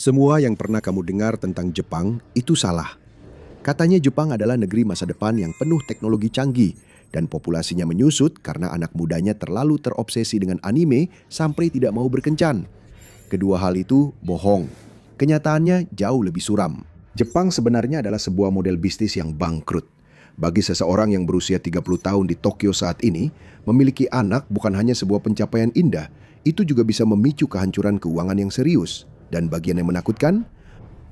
Semua yang pernah kamu dengar tentang Jepang itu salah. Katanya Jepang adalah negeri masa depan yang penuh teknologi canggih dan populasinya menyusut karena anak mudanya terlalu terobsesi dengan anime sampai tidak mau berkencan. Kedua hal itu bohong. Kenyataannya jauh lebih suram. Jepang sebenarnya adalah sebuah model bisnis yang bangkrut. Bagi seseorang yang berusia 30 tahun di Tokyo saat ini, memiliki anak bukan hanya sebuah pencapaian indah, itu juga bisa memicu kehancuran keuangan yang serius. Dan bagian yang menakutkan,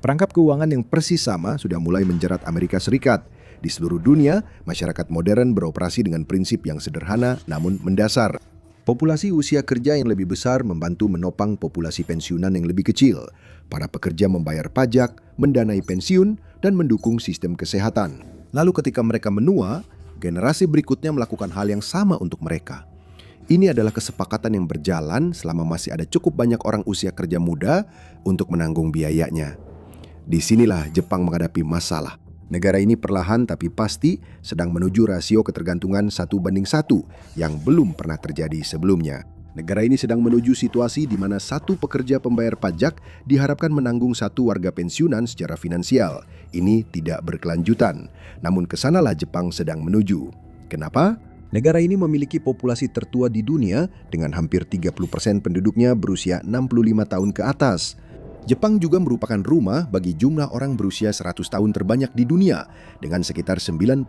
perangkap keuangan yang persis sama sudah mulai menjerat Amerika Serikat. Di seluruh dunia, masyarakat modern beroperasi dengan prinsip yang sederhana namun mendasar. Populasi usia kerja yang lebih besar membantu menopang populasi pensiunan yang lebih kecil. Para pekerja membayar pajak, mendanai pensiun, dan mendukung sistem kesehatan. Lalu ketika mereka menua, generasi berikutnya melakukan hal yang sama untuk mereka. Ini adalah kesepakatan yang berjalan selama masih ada cukup banyak orang usia kerja muda untuk menanggung biayanya. Disinilah Jepang menghadapi masalah. Negara ini perlahan tapi pasti sedang menuju rasio ketergantungan 1:1 yang belum pernah terjadi sebelumnya. Negara ini sedang menuju situasi di mana satu pekerja pembayar pajak diharapkan menanggung satu warga pensiunan secara finansial. Ini tidak berkelanjutan. Namun kesanalah Jepang sedang menuju. Kenapa? Negara ini memiliki populasi tertua di dunia dengan hampir 30% penduduknya berusia 65 tahun ke atas. Jepang juga merupakan rumah bagi jumlah orang berusia 100 tahun terbanyak di dunia dengan sekitar 99.000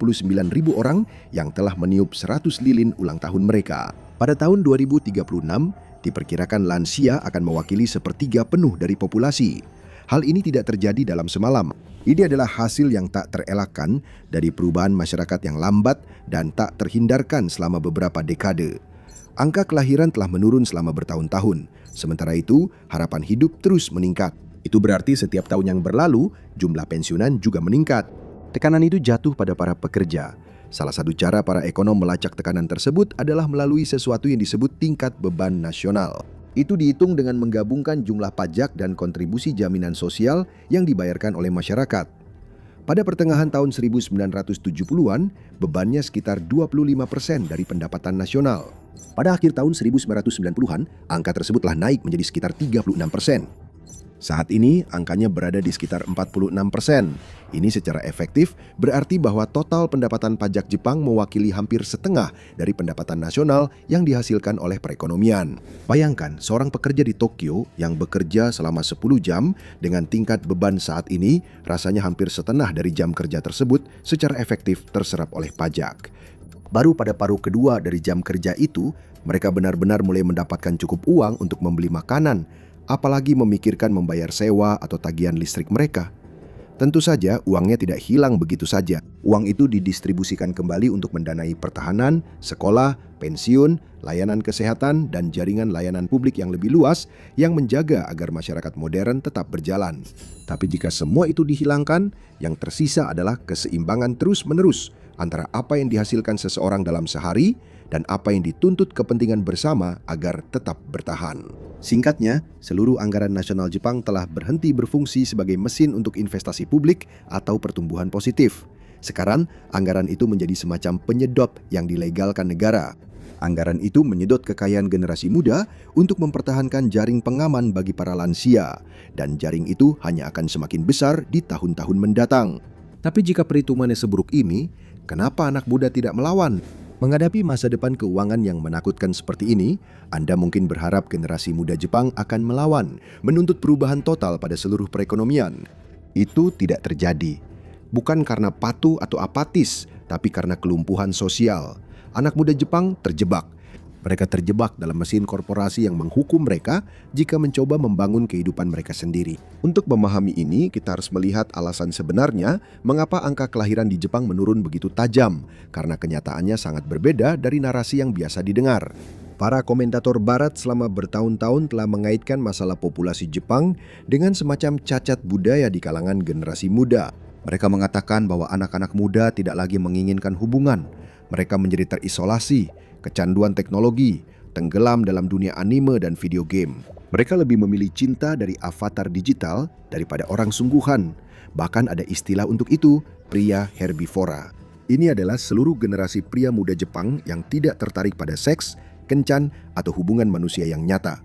orang yang telah meniup 100 lilin ulang tahun mereka. Pada tahun 2036, diperkirakan lansia akan mewakili sepertiga penuh dari populasi. Hal ini tidak terjadi dalam semalam. Ini adalah hasil yang tak terelakkan dari perubahan masyarakat yang lambat dan tak terhindarkan selama beberapa dekade. Angka kelahiran telah menurun selama bertahun-tahun. Sementara itu, harapan hidup terus meningkat. Itu berarti setiap tahun yang berlalu, jumlah pensiunan juga meningkat. Tekanan itu jatuh pada para pekerja. Salah satu cara para ekonom melacak tekanan tersebut adalah melalui sesuatu yang disebut tingkat beban nasional. Itu dihitung dengan menggabungkan jumlah pajak dan kontribusi jaminan sosial yang dibayarkan oleh masyarakat. Pada pertengahan tahun 1970-an, bebannya sekitar 25% dari pendapatan nasional. Pada akhir tahun 1990-an, angka tersebut telah naik menjadi sekitar 36%. Saat ini, angkanya berada di sekitar 46%. Ini secara efektif berarti bahwa total pendapatan pajak Jepang mewakili hampir setengah dari pendapatan nasional yang dihasilkan oleh perekonomian. Bayangkan, seorang pekerja di Tokyo yang bekerja selama 10 jam dengan tingkat beban saat ini, rasanya hampir setengah dari jam kerja tersebut secara efektif terserap oleh pajak. Baru pada paruh kedua dari jam kerja itu, mereka benar-benar mulai mendapatkan cukup uang untuk membeli makanan, apalagi memikirkan membayar sewa atau tagihan listrik mereka. Tentu saja uangnya tidak hilang begitu saja. Uang itu didistribusikan kembali untuk mendanai pertahanan, sekolah, pensiun, layanan kesehatan, dan jaringan layanan publik yang lebih luas yang menjaga agar masyarakat modern tetap berjalan. Tapi jika semua itu dihilangkan, yang tersisa adalah keseimbangan terus-menerus antara apa yang dihasilkan seseorang dalam sehari dan apa yang dituntut kepentingan bersama agar tetap bertahan. Singkatnya, seluruh anggaran nasional Jepang telah berhenti berfungsi sebagai mesin untuk investasi publik atau pertumbuhan positif. Sekarang, anggaran itu menjadi semacam penyedot yang dilegalkan negara. Anggaran itu menyedot kekayaan generasi muda untuk mempertahankan jaring pengaman bagi para lansia, dan jaring itu hanya akan semakin besar di tahun-tahun mendatang. Tapi jika perhitungannya seburuk ini, kenapa anak muda tidak melawan? Menghadapi masa depan keuangan yang menakutkan seperti ini, Anda mungkin berharap generasi muda Jepang akan melawan, menuntut perubahan total pada seluruh perekonomian. Itu tidak terjadi. Bukan karena patuh atau apatis, tapi karena kelumpuhan sosial. Anak muda Jepang terjebak. Mereka terjebak dalam mesin korporasi yang menghukum mereka jika mencoba membangun kehidupan mereka sendiri. Untuk memahami ini, kita harus melihat alasan sebenarnya mengapa angka kelahiran di Jepang menurun begitu tajam, karena kenyataannya sangat berbeda dari narasi yang biasa didengar. Para komentator barat selama bertahun-tahun telah mengaitkan masalah populasi Jepang dengan semacam cacat budaya di kalangan generasi muda. Mereka mengatakan bahwa anak-anak muda tidak lagi menginginkan hubungan. Mereka menjadi terisolasi, kecanduan teknologi, tenggelam dalam dunia anime dan video game. Mereka lebih memilih cinta dari avatar digital daripada orang sungguhan. Bahkan ada istilah untuk itu, pria herbivora. Ini adalah seluruh generasi pria muda Jepang yang tidak tertarik pada seks, kencan, atau hubungan manusia yang nyata.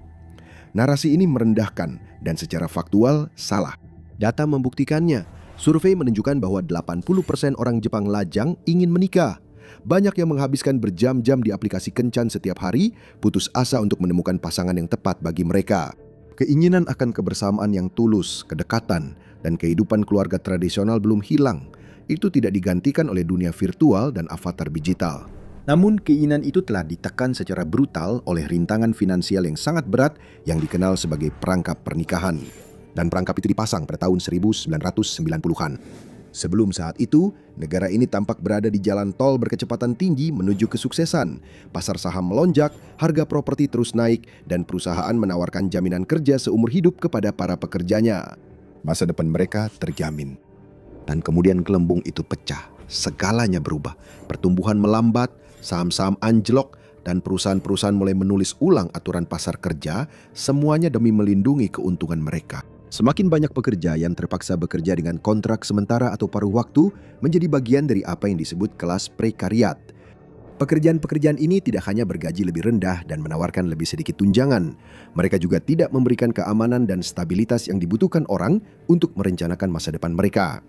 Narasi ini merendahkan dan secara faktual salah. Data membuktikannya. Survei menunjukkan bahwa 80% orang Jepang lajang ingin menikah. Banyak yang menghabiskan berjam-jam di aplikasi kencan setiap hari, putus asa untuk menemukan pasangan yang tepat bagi mereka. Keinginan akan kebersamaan yang tulus, kedekatan, dan kehidupan keluarga tradisional belum hilang. Itu tidak digantikan oleh dunia virtual dan avatar digital. Namun keinginan itu telah ditekan secara brutal oleh rintangan finansial yang sangat berat yang dikenal sebagai perangkap pernikahan. Dan perangkap itu dipasang pada tahun 1990-an. Sebelum saat itu, negara ini tampak berada di jalan tol berkecepatan tinggi menuju kesuksesan. Pasar saham melonjak, harga properti terus naik, dan perusahaan menawarkan jaminan kerja seumur hidup kepada para pekerjanya. Masa depan mereka terjamin. Dan kemudian gelembung itu pecah, segalanya berubah. Pertumbuhan melambat, saham-saham anjlok, dan perusahaan-perusahaan mulai menulis ulang aturan pasar kerja, semuanya demi melindungi keuntungan mereka. Semakin banyak pekerja yang terpaksa bekerja dengan kontrak sementara atau paruh waktu menjadi bagian dari apa yang disebut kelas prekariat. Pekerjaan-pekerjaan ini tidak hanya bergaji lebih rendah dan menawarkan lebih sedikit tunjangan. Mereka juga tidak memberikan keamanan dan stabilitas yang dibutuhkan orang untuk merencanakan masa depan mereka.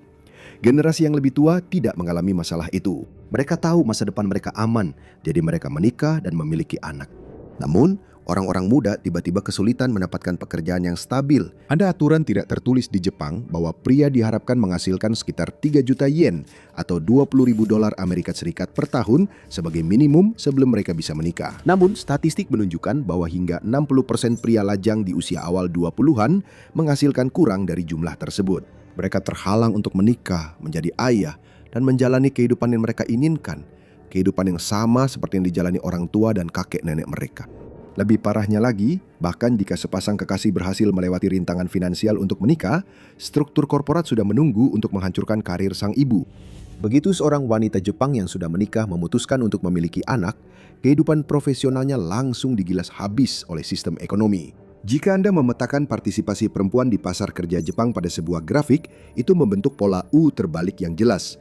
Generasi yang lebih tua tidak mengalami masalah itu. Mereka tahu masa depan mereka aman, jadi mereka menikah dan memiliki anak. Namun, orang-orang muda tiba-tiba kesulitan mendapatkan pekerjaan yang stabil. Ada aturan tidak tertulis di Jepang bahwa pria diharapkan menghasilkan sekitar 3 juta yen atau 20.000 dolar Amerika Serikat per tahun sebagai minimum sebelum mereka bisa menikah. Namun, statistik menunjukkan bahwa hingga 60% pria lajang di usia awal 20-an menghasilkan kurang dari jumlah tersebut. Mereka terhalang untuk menikah, menjadi ayah, dan menjalani kehidupan yang mereka inginkan. Kehidupan yang sama seperti yang dijalani orang tua dan kakek nenek mereka. Lebih parahnya lagi, bahkan jika sepasang kekasih berhasil melewati rintangan finansial untuk menikah, struktur korporat sudah menunggu untuk menghancurkan karir sang ibu. Begitu seorang wanita Jepang yang sudah menikah memutuskan untuk memiliki anak, kehidupan profesionalnya langsung digilas habis oleh sistem ekonomi. Jika Anda memetakan partisipasi perempuan di pasar kerja Jepang pada sebuah grafik, itu membentuk pola U terbalik yang jelas.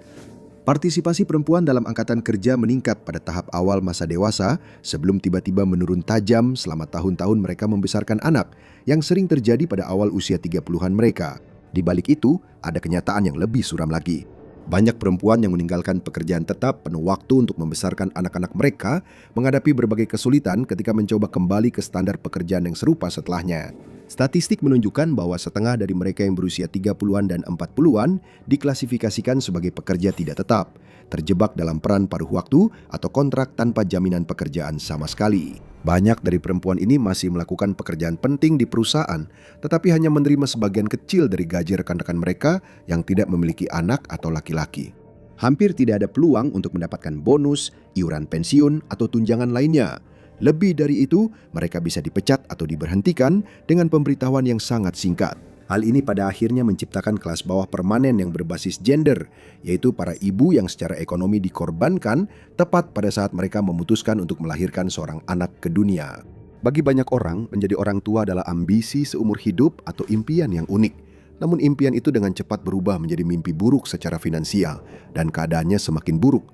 Partisipasi perempuan dalam angkatan kerja meningkat pada tahap awal masa dewasa sebelum tiba-tiba menurun tajam selama tahun-tahun mereka membesarkan anak, yang sering terjadi pada awal usia 30-an mereka. Di balik itu, ada kenyataan yang lebih suram lagi. Banyak perempuan yang meninggalkan pekerjaan tetap penuh waktu untuk membesarkan anak-anak mereka menghadapi berbagai kesulitan ketika mencoba kembali ke standar pekerjaan yang serupa setelahnya. Statistik menunjukkan bahwa setengah dari mereka yang berusia 30-an dan 40-an diklasifikasikan sebagai pekerja tidak tetap, terjebak dalam peran paruh waktu atau kontrak tanpa jaminan pekerjaan sama sekali. Banyak dari perempuan ini masih melakukan pekerjaan penting di perusahaan, tetapi hanya menerima sebagian kecil dari gaji rekan-rekan mereka yang tidak memiliki anak atau laki-laki. Hampir tidak ada peluang untuk mendapatkan bonus, iuran pensiun, atau tunjangan lainnya. Lebih dari itu, mereka bisa dipecat atau diberhentikan dengan pemberitahuan yang sangat singkat. Hal ini pada akhirnya menciptakan kelas bawah permanen yang berbasis gender, yaitu para ibu yang secara ekonomi dikorbankan tepat pada saat mereka memutuskan untuk melahirkan seorang anak ke dunia. Bagi banyak orang, menjadi orang tua adalah ambisi seumur hidup atau impian yang unik. Namun impian itu dengan cepat berubah menjadi mimpi buruk secara finansial, dan keadaannya semakin buruk.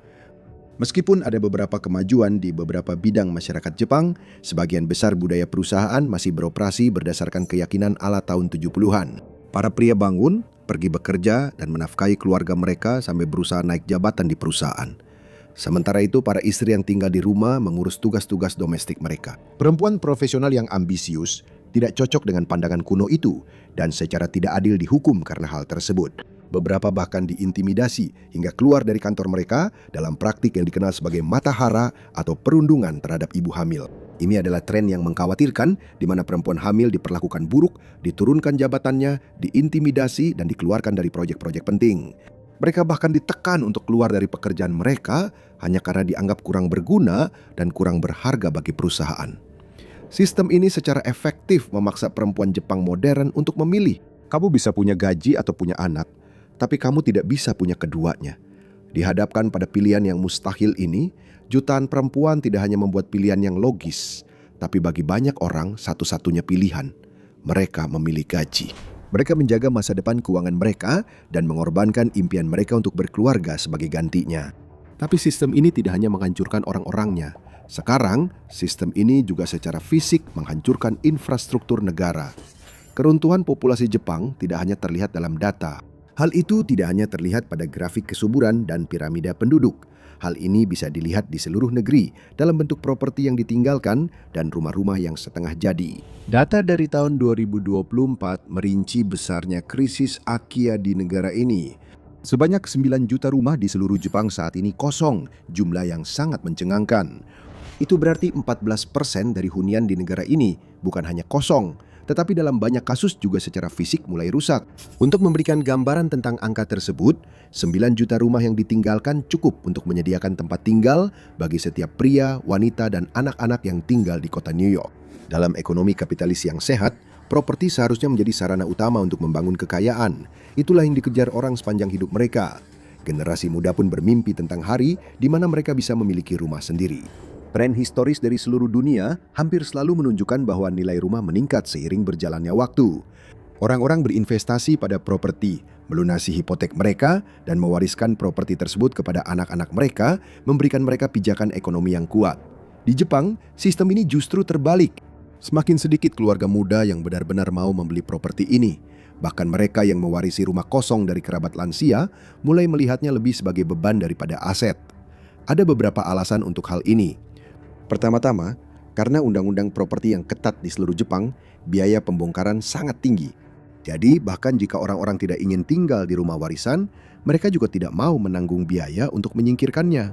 Meskipun ada beberapa kemajuan di beberapa bidang masyarakat Jepang, sebagian besar budaya perusahaan masih beroperasi berdasarkan keyakinan ala tahun 70-an. Para pria bangun, pergi bekerja, dan menafkahi keluarga mereka sampai berusaha naik jabatan di perusahaan. Sementara itu, para istri yang tinggal di rumah mengurus tugas-tugas domestik mereka. Perempuan profesional yang ambisius tidak cocok dengan pandangan kuno itu dan secara tidak adil dihukum karena hal tersebut. Beberapa bahkan diintimidasi hingga keluar dari kantor mereka dalam praktik yang dikenal sebagai matahara atau perundungan terhadap ibu hamil. Ini adalah tren yang mengkhawatirkan di mana perempuan hamil diperlakukan buruk, diturunkan jabatannya, diintimidasi, dan dikeluarkan dari proyek-proyek penting. Mereka bahkan ditekan untuk keluar dari pekerjaan mereka hanya karena dianggap kurang berguna dan kurang berharga bagi perusahaan. Sistem ini secara efektif memaksa perempuan Jepang modern untuk memilih. Kamu bisa punya gaji atau punya anak, tapi kamu tidak bisa punya keduanya. Dihadapkan pada pilihan yang mustahil ini, jutaan perempuan tidak hanya membuat pilihan yang logis, tapi bagi banyak orang satu-satunya pilihan. Mereka memilih gaji. Mereka menjaga masa depan keuangan mereka dan mengorbankan impian mereka untuk berkeluarga sebagai gantinya. Tapi sistem ini tidak hanya menghancurkan orang-orangnya, Sekarang, sistem ini juga secara fisik menghancurkan infrastruktur negara. Keruntuhan populasi Jepang tidak hanya terlihat dalam data. Hal itu tidak hanya terlihat pada grafik kesuburan dan piramida penduduk. Hal ini bisa dilihat di seluruh negeri dalam bentuk properti yang ditinggalkan dan rumah-rumah yang setengah jadi. Data dari tahun 2024 merinci besarnya krisis Akia di negara ini. Sebanyak 9 juta rumah di seluruh Jepang saat ini kosong, jumlah yang sangat mencengangkan. Itu berarti 14% dari hunian di negara ini bukan hanya kosong, tetapi dalam banyak kasus juga secara fisik mulai rusak. Untuk memberikan gambaran tentang angka tersebut, 9 juta rumah yang ditinggalkan cukup untuk menyediakan tempat tinggal bagi setiap pria, wanita, dan anak-anak yang tinggal di kota New York. Dalam ekonomi kapitalis yang sehat, properti seharusnya menjadi sarana utama untuk membangun kekayaan. Itulah yang dikejar orang sepanjang hidup mereka. Generasi muda pun bermimpi tentang hari di mana mereka bisa memiliki rumah sendiri. Tren historis dari seluruh dunia hampir selalu menunjukkan bahwa nilai rumah meningkat seiring berjalannya waktu. Orang-orang berinvestasi pada properti, melunasi hipotek mereka, dan mewariskan properti tersebut kepada anak-anak mereka, memberikan mereka pijakan ekonomi yang kuat. Di Jepang, sistem ini justru terbalik. Semakin sedikit keluarga muda yang benar-benar mau membeli properti ini. Bahkan mereka yang mewarisi rumah kosong dari kerabat lansia mulai melihatnya lebih sebagai beban daripada aset. Ada beberapa alasan untuk hal ini. Pertama-tama, karena undang-undang properti yang ketat di seluruh Jepang, biaya pembongkaran sangat tinggi. Jadi, bahkan jika orang-orang tidak ingin tinggal di rumah warisan, mereka juga tidak mau menanggung biaya untuk menyingkirkannya.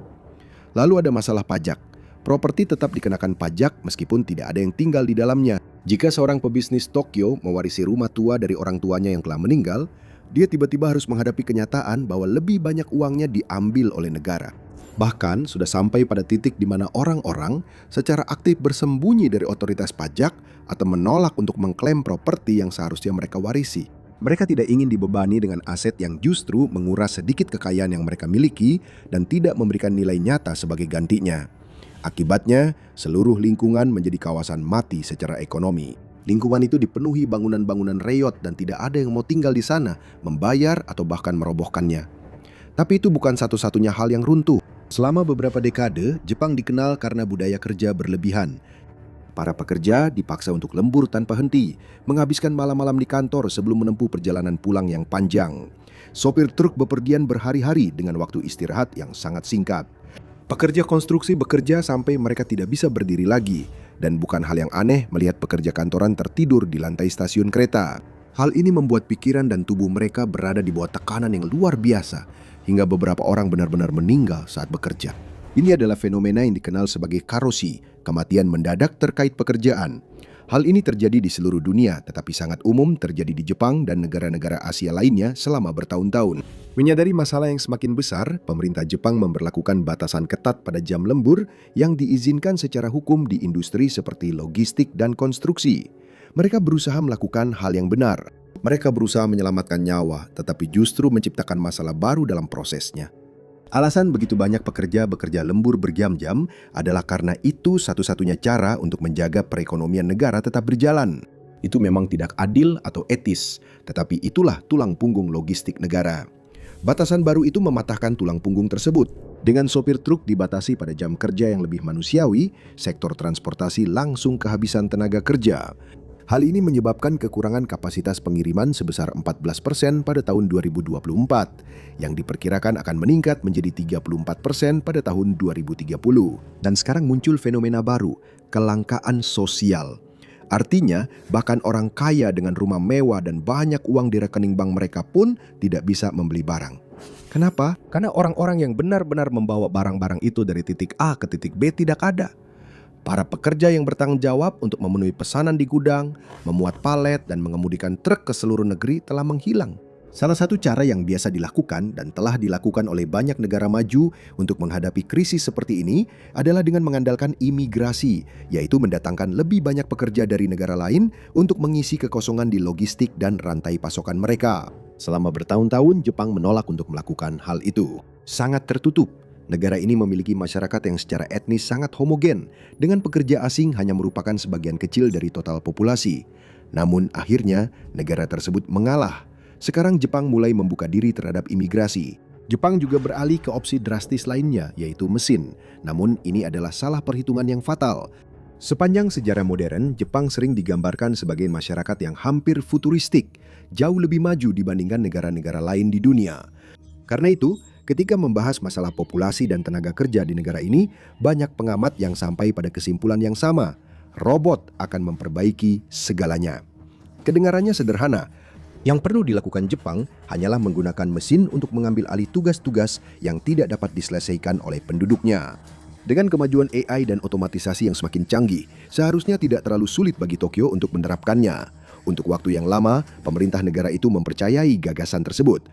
Lalu ada masalah pajak. Properti tetap dikenakan pajak meskipun tidak ada yang tinggal di dalamnya. Jika seorang pebisnis Tokyo mewarisi rumah tua dari orang tuanya yang telah meninggal, dia tiba-tiba harus menghadapi kenyataan bahwa lebih banyak uangnya diambil oleh negara. Bahkan sudah sampai pada titik di mana orang-orang secara aktif bersembunyi dari otoritas pajak atau menolak untuk mengklaim properti yang seharusnya mereka warisi. Mereka tidak ingin dibebani dengan aset yang justru menguras sedikit kekayaan yang mereka miliki dan tidak memberikan nilai nyata sebagai gantinya. Akibatnya, seluruh lingkungan menjadi kawasan mati secara ekonomi. Lingkungan itu dipenuhi bangunan-bangunan reyot dan tidak ada yang mau tinggal di sana, membayar atau bahkan merobohkannya. Tapi itu bukan satu-satunya hal yang runtuh. Selama beberapa dekade, Jepang dikenal karena budaya kerja berlebihan. Para pekerja dipaksa untuk lembur tanpa henti, menghabiskan malam-malam di kantor sebelum menempuh perjalanan pulang yang panjang. Sopir truk bepergian berhari-hari dengan waktu istirahat yang sangat singkat. Pekerja konstruksi bekerja sampai mereka tidak bisa berdiri lagi, dan bukan hal yang aneh melihat pekerja kantoran tertidur di lantai stasiun kereta. Hal ini membuat pikiran dan tubuh mereka berada di bawah tekanan yang luar biasa, hingga beberapa orang benar-benar meninggal saat bekerja. Ini adalah fenomena yang dikenal sebagai karoshi, kematian mendadak terkait pekerjaan. Hal ini terjadi di seluruh dunia, tetapi sangat umum terjadi di Jepang dan negara-negara Asia lainnya selama bertahun-tahun. Menyadari masalah yang semakin besar, pemerintah Jepang memberlakukan batasan ketat pada jam lembur yang diizinkan secara hukum di industri seperti logistik dan konstruksi. Mereka berusaha melakukan hal yang benar. Mereka berusaha menyelamatkan nyawa, tetapi justru menciptakan masalah baru dalam prosesnya. Alasan begitu banyak pekerja bekerja lembur berjam-jam adalah karena itu satu-satunya cara untuk menjaga perekonomian negara tetap berjalan. Itu memang tidak adil atau etis, tetapi itulah tulang punggung logistik negara. Batasan baru itu mematahkan tulang punggung tersebut. Dengan sopir truk dibatasi pada jam kerja yang lebih manusiawi, sektor transportasi langsung kehabisan tenaga kerja. Hal ini menyebabkan kekurangan kapasitas pengiriman sebesar 14% pada tahun 2024, yang diperkirakan akan meningkat menjadi 34% pada tahun 2030. Dan sekarang muncul fenomena baru, kelangkaan sosial. Artinya, bahkan orang kaya dengan rumah mewah dan banyak uang di rekening bank mereka pun tidak bisa membeli barang. Kenapa? Karena orang-orang yang benar-benar membawa barang-barang itu dari titik A ke titik B tidak ada. Para pekerja yang bertanggung jawab untuk memenuhi pesanan di gudang, memuat palet, dan mengemudikan truk ke seluruh negeri telah menghilang. Salah satu cara yang biasa dilakukan dan telah dilakukan oleh banyak negara maju untuk menghadapi krisis seperti ini adalah dengan mengandalkan imigrasi, yaitu mendatangkan lebih banyak pekerja dari negara lain untuk mengisi kekosongan di logistik dan rantai pasokan mereka. Selama bertahun-tahun, Jepang menolak untuk melakukan hal itu. Sangat tertutup. Negara ini memiliki masyarakat yang secara etnis sangat homogen, dengan pekerja asing hanya merupakan sebagian kecil dari total populasi. Namun akhirnya negara tersebut mengalah. Sekarang Jepang mulai membuka diri terhadap imigrasi. Jepang juga beralih ke opsi drastis lainnya, yaitu mesin. Namun ini adalah salah perhitungan yang fatal. Sepanjang sejarah modern, Jepang sering digambarkan sebagai masyarakat yang hampir futuristik, jauh lebih maju dibandingkan negara-negara lain di dunia. Karena itu, ketika membahas masalah populasi dan tenaga kerja di negara ini, banyak pengamat yang sampai pada kesimpulan yang sama. Robot akan memperbaiki segalanya. Kedengarannya sederhana. Yang perlu dilakukan Jepang hanyalah menggunakan mesin untuk mengambil alih tugas-tugas yang tidak dapat diselesaikan oleh penduduknya. Dengan kemajuan AI dan otomatisasi yang semakin canggih, seharusnya tidak terlalu sulit bagi Tokyo untuk menerapkannya. Untuk waktu yang lama, pemerintah negara itu mempercayai gagasan tersebut.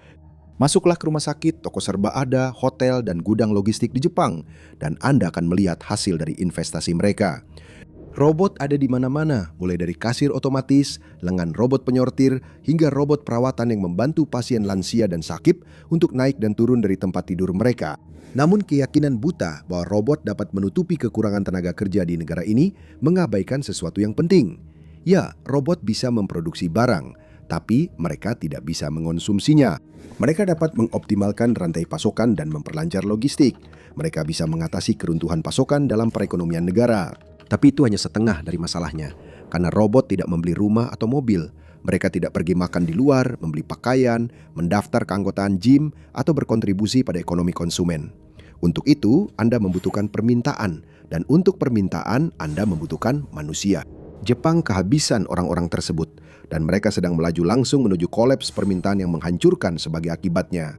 Masuklah ke rumah sakit, toko serba ada, hotel, dan gudang logistik di Jepang, dan Anda akan melihat hasil dari investasi mereka. Robot ada di mana-mana, mulai dari kasir otomatis, lengan robot penyortir, hingga robot perawatan yang membantu pasien lansia dan sakit untuk naik dan turun dari tempat tidur mereka. Namun keyakinan buta bahwa robot dapat menutupi kekurangan tenaga kerja di negara ini mengabaikan sesuatu yang penting. Ya, robot bisa memproduksi barang, tapi mereka tidak bisa mengonsumsinya. Mereka dapat mengoptimalkan rantai pasokan dan memperlancar logistik. Mereka bisa mengatasi keruntuhan pasokan dalam perekonomian negara. Tapi itu hanya setengah dari masalahnya, karena robot tidak membeli rumah atau mobil. Mereka tidak pergi makan di luar, membeli pakaian, mendaftar keanggotaan gym, atau berkontribusi pada ekonomi konsumen. Untuk itu, Anda membutuhkan permintaan, dan untuk permintaan, Anda membutuhkan manusia. Jepang kehabisan orang-orang tersebut, dan mereka sedang melaju langsung menuju kolaps permintaan yang menghancurkan sebagai akibatnya.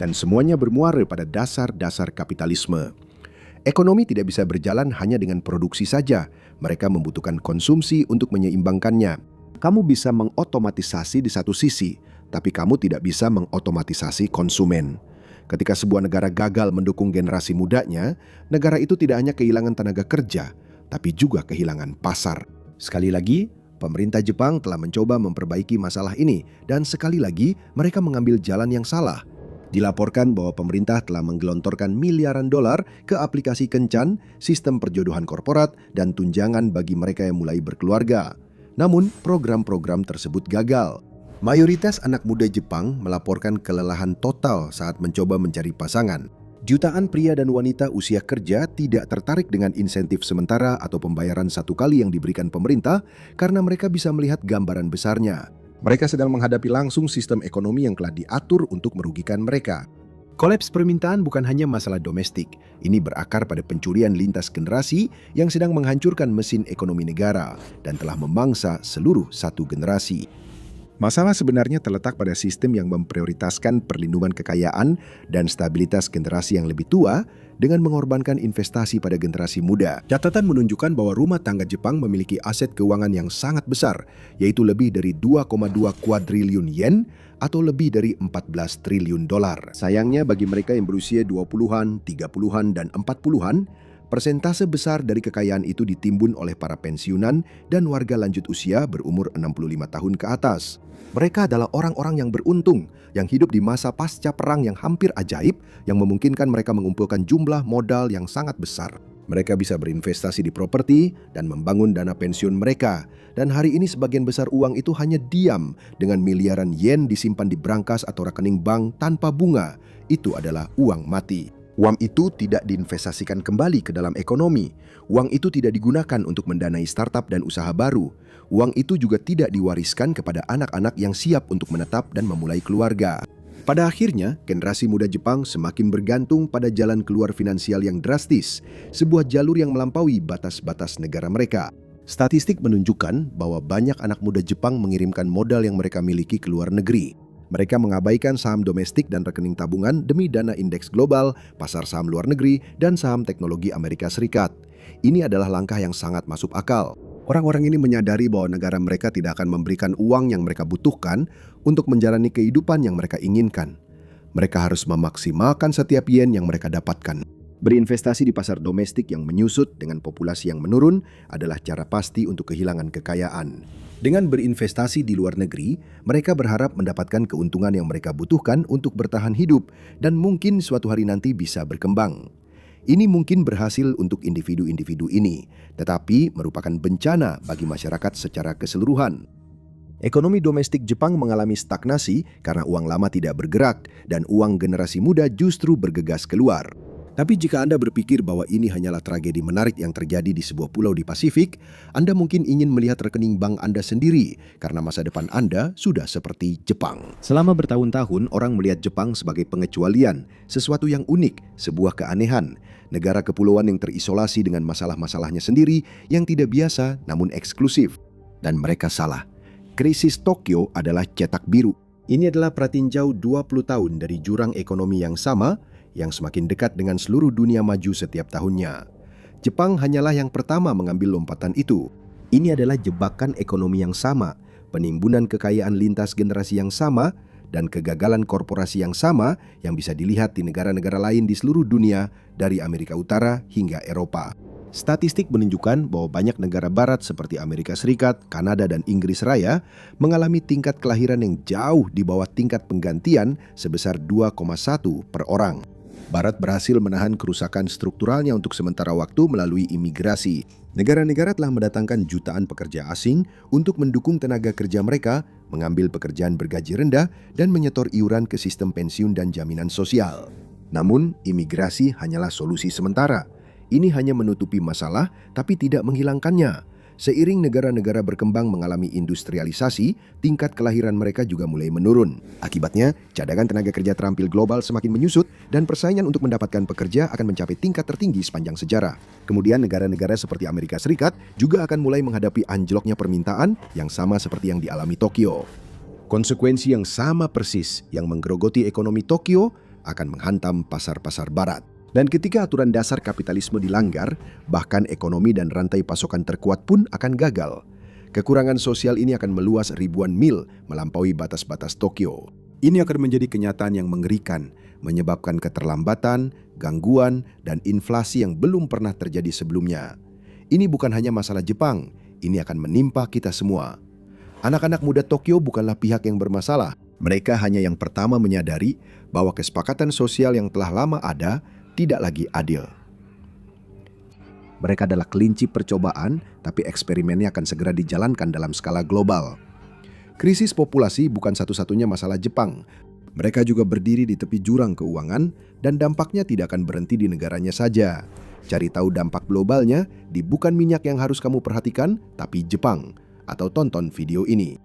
Dan semuanya bermuara pada dasar-dasar kapitalisme. Ekonomi tidak bisa berjalan hanya dengan produksi saja. Mereka membutuhkan konsumsi untuk menyeimbangkannya. Kamu bisa mengotomatisasi di satu sisi, tapi kamu tidak bisa mengotomatisasi konsumen. Ketika sebuah negara gagal mendukung generasi mudanya, negara itu tidak hanya kehilangan tenaga kerja, tapi juga kehilangan pasar. Sekali lagi, pemerintah Jepang telah mencoba memperbaiki masalah ini, dan sekali lagi mereka mengambil jalan yang salah. Dilaporkan bahwa pemerintah telah menggelontorkan miliaran dolar ke aplikasi kencan, sistem perjodohan korporat, dan tunjangan bagi mereka yang mulai berkeluarga. Namun, program-program tersebut gagal. Mayoritas anak muda Jepang melaporkan kelelahan total saat mencoba mencari pasangan. Jutaan pria dan wanita usia kerja tidak tertarik dengan insentif sementara atau pembayaran satu kali yang diberikan pemerintah karena mereka bisa melihat gambaran besarnya. Mereka sedang menghadapi langsung sistem ekonomi yang telah diatur untuk merugikan mereka. Kolaps permintaan bukan hanya masalah domestik. Ini berakar pada pencurian lintas generasi yang sedang menghancurkan mesin ekonomi negara dan telah memangsa seluruh satu generasi. Masalah sebenarnya terletak pada sistem yang memprioritaskan perlindungan kekayaan dan stabilitas generasi yang lebih tua dengan mengorbankan investasi pada generasi muda. Catatan menunjukkan bahwa rumah tangga Jepang memiliki aset keuangan yang sangat besar, yaitu lebih dari 2,2 kuadriliun yen atau lebih dari 14 triliun dolar. Sayangnya bagi mereka yang berusia 20-an, 30-an, dan 40-an, persentase besar dari kekayaan itu ditimbun oleh para pensiunan dan warga lanjut usia berumur 65 tahun ke atas. Mereka adalah orang-orang yang beruntung, yang hidup di masa pasca perang yang hampir ajaib, yang memungkinkan mereka mengumpulkan jumlah modal yang sangat besar. Mereka bisa berinvestasi di properti dan membangun dana pensiun mereka. Dan hari ini sebagian besar uang itu hanya diam dengan miliaran yen disimpan di brankas atau rekening bank tanpa bunga. Itu adalah uang mati. Uang itu tidak diinvestasikan kembali ke dalam ekonomi. Uang itu tidak digunakan untuk mendanai startup dan usaha baru. Uang itu juga tidak diwariskan kepada anak-anak yang siap untuk menetap dan memulai keluarga. Pada akhirnya, generasi muda Jepang semakin bergantung pada jalan keluar finansial yang drastis, sebuah jalur yang melampaui batas-batas negara mereka. Statistik menunjukkan bahwa banyak anak muda Jepang mengirimkan modal yang mereka miliki ke luar negeri. Mereka mengabaikan saham domestik dan rekening tabungan demi dana indeks global, pasar saham luar negeri, dan saham teknologi Amerika Serikat. Ini adalah langkah yang sangat masuk akal. Orang-orang ini menyadari bahwa negara mereka tidak akan memberikan uang yang mereka butuhkan untuk menjalani kehidupan yang mereka inginkan. Mereka harus memaksimalkan setiap yen yang mereka dapatkan. Berinvestasi di pasar domestik yang menyusut dengan populasi yang menurun adalah cara pasti untuk kehilangan kekayaan. Dengan berinvestasi di luar negeri, mereka berharap mendapatkan keuntungan yang mereka butuhkan untuk bertahan hidup dan mungkin suatu hari nanti bisa berkembang. Ini mungkin berhasil untuk individu-individu ini, tetapi merupakan bencana bagi masyarakat secara keseluruhan. Ekonomi domestik Jepang mengalami stagnasi karena uang lama tidak bergerak dan uang generasi muda justru bergegas keluar. Tapi jika Anda berpikir bahwa ini hanyalah tragedi menarik yang terjadi di sebuah pulau di Pasifik, Anda mungkin ingin melihat rekening bank Anda sendiri karena masa depan Anda sudah seperti Jepang. Selama bertahun-tahun, orang melihat Jepang sebagai pengecualian, sesuatu yang unik, sebuah keanehan, negara kepulauan yang terisolasi dengan masalah-masalahnya sendiri yang tidak biasa namun eksklusif. Dan mereka salah. Krisis Tokyo adalah cetak biru. Ini adalah pratinjau 20 tahun dari jurang ekonomi yang sama, yang semakin dekat dengan seluruh dunia maju setiap tahunnya. Jepang hanyalah yang pertama mengambil lompatan itu. Ini adalah jebakan ekonomi yang sama, penimbunan kekayaan lintas generasi yang sama, dan kegagalan korporasi yang sama yang bisa dilihat di negara-negara lain di seluruh dunia dari Amerika Utara hingga Eropa. Statistik menunjukkan bahwa banyak negara barat seperti Amerika Serikat, Kanada, dan Inggris Raya mengalami tingkat kelahiran yang jauh di bawah tingkat penggantian sebesar 2,1 per orang. Barat berhasil menahan kerusakan strukturalnya untuk sementara waktu melalui imigrasi. Negara-negara telah mendatangkan jutaan pekerja asing untuk mendukung tenaga kerja mereka, mengambil pekerjaan bergaji rendah, dan menyetor iuran ke sistem pensiun dan jaminan sosial. Namun, imigrasi hanyalah solusi sementara. Ini hanya menutupi masalah, tapi tidak menghilangkannya. Seiring negara-negara berkembang mengalami industrialisasi, tingkat kelahiran mereka juga mulai menurun. Akibatnya, cadangan tenaga kerja terampil global semakin menyusut dan persaingan untuk mendapatkan pekerja akan mencapai tingkat tertinggi sepanjang sejarah. Kemudian negara-negara seperti Amerika Serikat juga akan mulai menghadapi anjloknya permintaan yang sama seperti yang dialami Tokyo. Konsekuensi yang sama persis yang menggerogoti ekonomi Tokyo akan menghantam pasar-pasar barat. Dan ketika aturan dasar kapitalisme dilanggar, bahkan ekonomi dan rantai pasokan terkuat pun akan gagal. Kekurangan sosial ini akan meluas ribuan mil melampaui batas-batas Tokyo. Ini akan menjadi kenyataan yang mengerikan, menyebabkan keterlambatan, gangguan, dan inflasi yang belum pernah terjadi sebelumnya. Ini bukan hanya masalah Jepang, ini akan menimpa kita semua. Anak-anak muda Tokyo bukanlah pihak yang bermasalah. Mereka hanya yang pertama menyadari bahwa kesepakatan sosial yang telah lama ada tidak lagi adil. Mereka adalah kelinci percobaan, tapi eksperimennya akan segera dijalankan dalam skala global. Krisis populasi bukan satu-satunya masalah Jepang. Mereka juga berdiri di tepi jurang keuangan dan dampaknya tidak akan berhenti di negaranya saja. Cari tahu dampak globalnya di Bukan Minyak yang harus kamu perhatikan, tapi Jepang. Atau tonton video ini.